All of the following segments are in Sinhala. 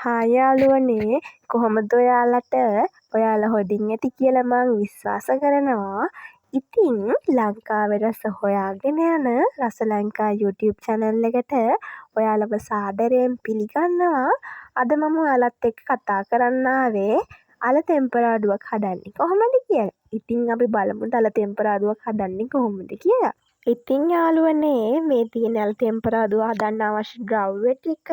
හායි යාළුවනේ කොහොමද ඔයාලට ඔයාලා හොඳින් ඇති කියලා මං විශ්වාස කරනවා. ඉතින් ලංකාවේ රස හොයාගෙන යන රස ලංකා YouTube channel එකට ඔයාලව සාදරයෙන් පිළිගන්නවා. අද මම ඔයාලත් එක්ක කතා කරන්න ආවේ අල තෙම්පරාදුවක් හදන්නේ කොහොමද කියලා. ඉතින් අපි බලමු අල තෙම්පරාදුවක් හදන්නේ කොහොමද කියලා. ඉතින් යාළුවනේ මේ තියෙන අල තෙම්පරාදුව හදන්න අවශ්‍ය ද්‍රව්‍ය ටික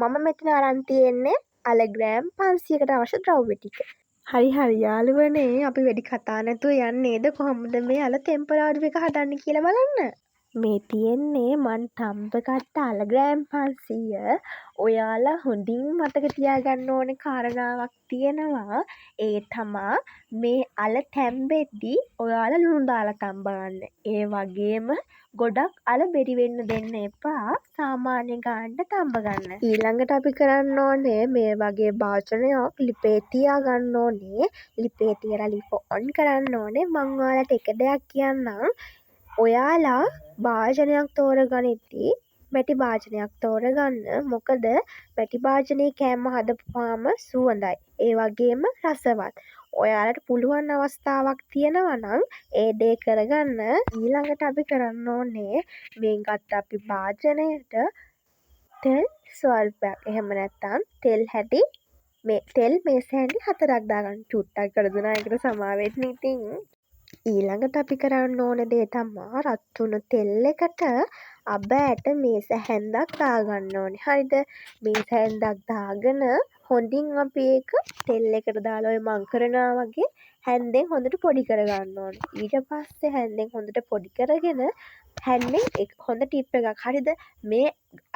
මම මෙතන අරන් තියෙන්නේ අල ග්‍රෑම් 500කට අවශ්‍ය ද්‍රව්‍ය ටික. හරි යාළුවනේ අපි වැඩි කතා නැතුව යන්නේ නේද කොහොමද මේ අල තෙම්පරාදු එක හදන්නේ කියලා බලන්න. මේ තියෙන්නේ මන් තම්බ ගත්ත අල ග්‍රෑම් 500. ඔයාලා හොඳින් මතක තියාගන්න ඕන කාරණාවක් තියෙනවා. ඒ තමා මේ අල තැම්බෙද්දි ඔයාලා ලුණු දාලා තම්බ ගන්න. ඒ වගේම ගොඩක් අල බෙරි වෙන්න දෙන්න එපා. සාමාන්‍ය ගානට තම්බ ගන්න. ඊළඟට අපි කරන්න ඕනේ මේ වගේ භාජනයක් ලිපේ තියාගන්න ඕනේ. ලිපේ තියලා ලිප ඔන් කරන්න ඕනේ. මං ඔයාලට එක දෙයක් කියන්නම්. ඔයාලා භාජනයක් තෝරගනිද්දී මැටි භාජනයක් තෝරගන්න. මොකද මැටි භාජනයේ කෑම හදපුවාම සුවඳයි. ඒ වගේම රසවත්. ඔයාලට පුළුවන් අවස්ථාවක් තියෙනවා නම් ඒ දේ කරගන්න. ඊළඟට අපි කරන්න ඕනේ මේ ගත්ත අපි භාජනයට තෙල් ස්වල්පයක්. එහෙම නැත්නම් තෙල් හැටි මේ තෙල් මේස හැටි 4ක් දාගන්න. චුට්ටක් කරදුනා එකට සමා වෙන්න ඉතින්. ඊළඟට අපි කරන්න ඕන දේ තමා රත් වුණු තෙල් එකට අබ ඇට මේස හැන්දක් දාගන්න ඕනේ. හරිද? මේස හැන්දක් දාගෙන හොඳින් අපි ඒක තෙල් එකට දාලා ඔය මං කරනවා වගේ හැන්දෙන් හොඳට පොඩි කරගන්න ඕනේ. ඊට පස්සේ හැන්දෙන් හොඳට පොඩි කරගෙන හැන්දෙන් හොඳ ටිප් එකක්. හරිද? මේ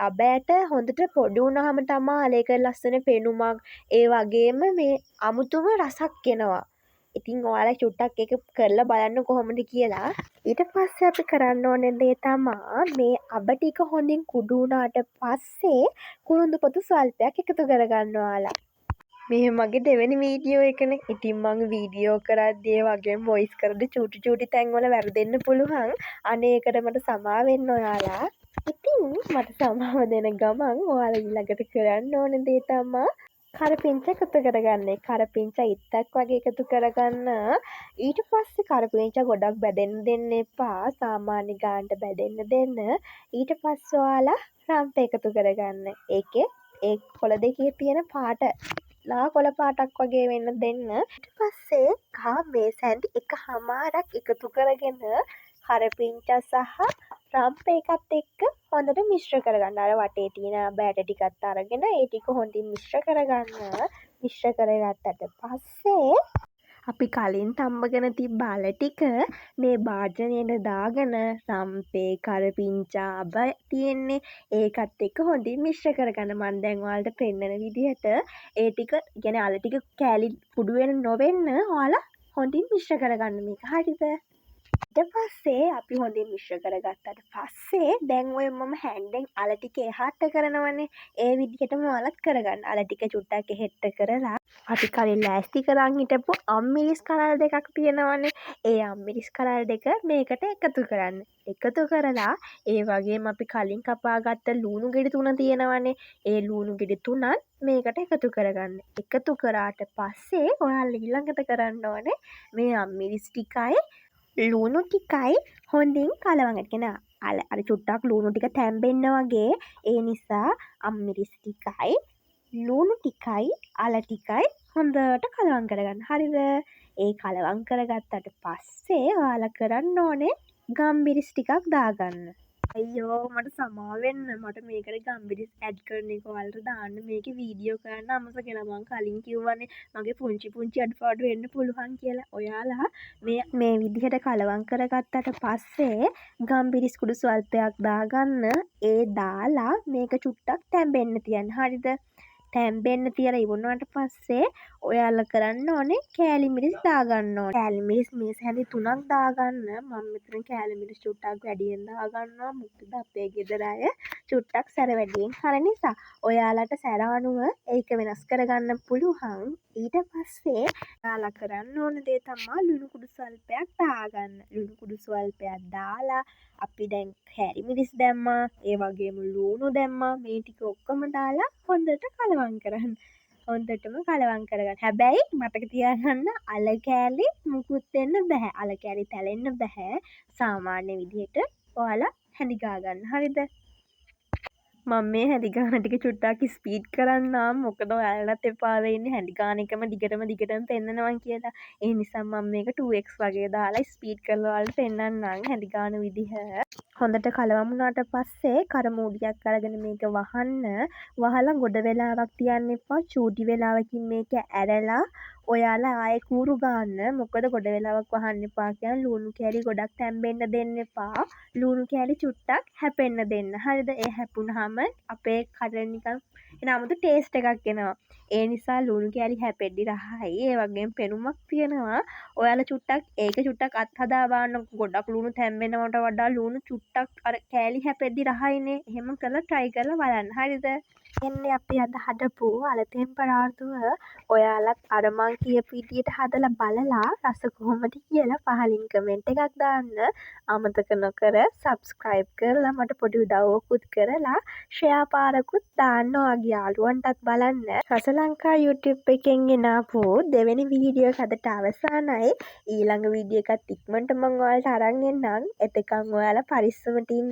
අබ ඇට හොඳට පොඩි වුණාම තමා අලේක ලස්සන පෙනුමක් ඒ වගේම මේ අමුතුම රසක් එනවා. ඉතින් ඔයාලා චුට්ටක් ඒක කරලා බලන්න කොහොමද කියලා. ඊට පස්සේ අපි කරන්න ඕනේ දේ තමා මේ අබ ටික හොඳින් කුඩු වුණාට පස්සේ කුරුඳු පොතු ස්වල්පයක් එකතු කරගන්න ඔයාලා. මේ මගේ දෙවෙනි වීඩියෝ එකනේ. ඉතින් මම වීඩියෝ කරද්දී ඒ වගේම වොයිස් කරද්දී චූටි තැන්වල වැරදෙන්න පුළුවන්. අනේ ඒකට මට සමා වෙන්න ඔයාලා. ඉතින් මට සමාව දෙන ගමන් ඔයාලා ඊළඟට කරන්න ඕනේ දේ තමා කරපිංච එකතු කරගන්න. කරපිංච ඉත්තක් වගේ එකතු කරගන්න. ඊට පස්සේ කරපිංච ගොඩක් බැදෙන්න දෙන්න එපා. සාමාන්‍ය ගානට බැදෙන්න දෙන්න. ඊට පස්සේ ඔයාලා රම්ප එකතු කරගන්න. ඒකේ ඒ කොළ දෙකේ තියෙන පාට කොළ පාටක් වගේ වෙන්න දෙන්න. ඊට පස්සේ කහ මේස හැන්දි එකහමාරක් එකතු කරගෙන කරපිංච සහ රම්ප එකත් එක්ක හොඳට මිශ්‍ර කරගන්න. අර වටේ තියෙන බෑට ටිකත් අරගෙන ඒ ටික හොඳින් මිශ්‍ර කරගන්න. මිශ්‍ර කරගත්තට පස්සේ අපි කලින් තම්බගෙන තිබ්බ අල ටික මේ භාජනයට දාගෙන රම්පේ කරපිංචා අබ තියෙන්නේ ඒකත් එක්ක හොඳින් මිශ්‍ර කරගන්න. මම දැන් ඔයාලට පෙන්නන විදිහට ඒ ටික කියන්නේ අල ටික කෑලි කුඩු වෙන නොවෙන්න ඔයාලා හොඳින් මිශ්‍ර කරගන්න මේක. හරිද? ඊට පස්සේ අපි හොඳින් මිශ්‍ර කරගත්තට පස්සේ දැන් ඔය මම හැන්ඩෙන් අල ටික එහාට කරනවනේ. ඒ විදිහටම ඔයාලත් කරගන්න. අල ටික චුට්ටක් එහෙට කරලා අපි කලින් ලෑස්ති කරන් හිටපු අම්මිරිස් කලල් දෙකක් තියෙනවනේ. ඒ අම්මිරිස් කලල් දෙක මේකට එකතු කරන්න. එකතු කරලා ඒ වගේම අපි කලින් කපාගත්ත ලූණු ගෙඩි 3 තියෙනවනේ. ඒ ලූණු ගෙඩි 3ත් මේකට එකතු කරගන්න. එකතු කරාට පස්සේ ඔයාලා ඊළඟට කරන්න ඕනේ මේ අම්මිරිස් ටිකයි ලූණු ටිකයි හොඳින් කලවන්න. කියන අර චුට්ටක් ලූණු ටික තැම්බෙන්න වගේ. ඒ නිසා අම්මිරිස් ටිකයි ලූණු ටිකයි අල ටිකයි හොඳට කලවම් කරගන්න. හරිද? ඒ කලවම් කරගත්තට පස්සේ ඔයාලා කරන්න ඕනේ ගම්මිරිස් ටිකක් දාගන්න. අයියෝ මට සමා වෙන්න. මට මේකට ගම්මිරිස් ඇඩ් කරන එක ඔයාලට දාන්න මේකේ වීඩියෝ කරන්න අමතක මං කලින් කිව්වනේ මගේ පුංචි අඩපාඩු වෙන්න පුළුවන් කියලා. ඔයාලා මේ විදිහට කලවම් කරගත්තට පස්සේ ගම්මිරිස් කුඩු ස්වල්පයක් දාගන්න. ඒ දාලා මේක චුට්ටක් තැම්බෙන්න තියන්න. හරිද? තැම්බෙන්න තියලා ඉවරනාට පස්සේ ඔයාලා කරන්න ඕනේ කෑලි මිරිස් දාගන්න ඕනේ. කෑලි මිරිස් මේස හැඳි 3ක් දාගන්න. මම මෙතන කෑලි මිරිස් චුට්ටක් වැඩියෙන් දාගන්නවා. මොකද අපේ ගෙදර අය චුට්ටක් සැර වැඩියෙන් කන නිසා. ඔයාලට සැර අනුව ඒක වෙනස් කරගන්න පුළුවන්. ඊට පස්සේ ඔයාලා කරන්න ඕන දේ තමා ලුණු කුඩු ස්වල්පයක් දාගන්න. ලුණු කුඩු ස්වල්පයක් දාලා අපි දැන් කැරි මිරිස් දැම්මා. ඒ වගේම ලූණු දැම්මා. මේ ටික ඔක්කොම දාලා හොඳට කලවම් කරන්න. හොඳටම කලවම් කරගන්න. හැබැයි මතක තියාගන්න අල කෑලි මුකුත් වෙන්න බැහැ. අල කෑලි තැලෙන්න බැහැ. සාමාන්‍ය විදිහට ඔයාලා හැඳි ගා ගන්න. හරිද? මම මේ හැඳි ගාන ටික චුට්ටක් ස්පීඩ් කරන්නම්. මොකද ඔයාලටත් එපා වෙන්නේ හැඳි ගාන එකම දිගටම පෙන්නනවා කියලා. ඒ නිසා මම මේක 2x වගේ දාලා ස්පීඩ් කරලා ඔයාලට පෙන්නන්නම් හැඳි ගාන විදිහ. හොඳට කලවම් වුණාට පස්සේ කරමූඩියක් අරගෙන මේක වහන්න. වහලා ගොඩ වෙලාවක් තියන්න එපා. චූටි වෙලාවකින් මේක ඇරලා ඔයාලා ආයෙ කූරු ගන්න. මොකද ගොඩ වෙලාවක් වහන්න එපා කියන්නේ ලුණු කෑලි ගොඩක් තැම්බෙන්න දෙන්න එපා. ලුණු කෑලි චුට්ටක් හැපෙන්න දෙන්න. හරිද? ඒ හැපුණාම අපේ කටට නිකන් එන අමුතු ටේස්ට් එකක් එනවා. ඒ නිසා ලුණු කෑලි හැපෙද්දි රහයි. ඒ වගේම පෙනුමක් තියෙනවා. ඔයාලා චුට්ටක් ඒක චුට්ටක් අත්හදා බලන්න. ගොඩක් ලුණු තැම්බෙනවට වඩා ලුණු චුට්ටක් අර කෑලි හැපෙද්දි රහයිනේ. එහෙම කරලා try කරලා බලන්න. හරිද? එන්නේ අපි අද හදපු අල තෙම්පරාදුව. ඔයාලත් අර මං කියපු විදියට හදලා බලලා රස කොහොමද කියලා පහලින් කමෙන්ට් එකක් දාන්න. අමතක නොකර subscribe කරලා මට පොඩි උදව්වකුත් කරලා share පාරකුත් දාන්න ඔයාගේ යාළුවන්ටත් බලන්න. රස ලංකා YouTube එකෙන් ගෙනාපු දෙවෙනි වීඩියෝ එක අදට අවසానයි. ඊළඟ වීඩියෝ එකත් ඉක්මනට මම ඔයාලට අරන් එන්නම්. එතකන් ඔයාලා පරිස්සමට ඉන්න.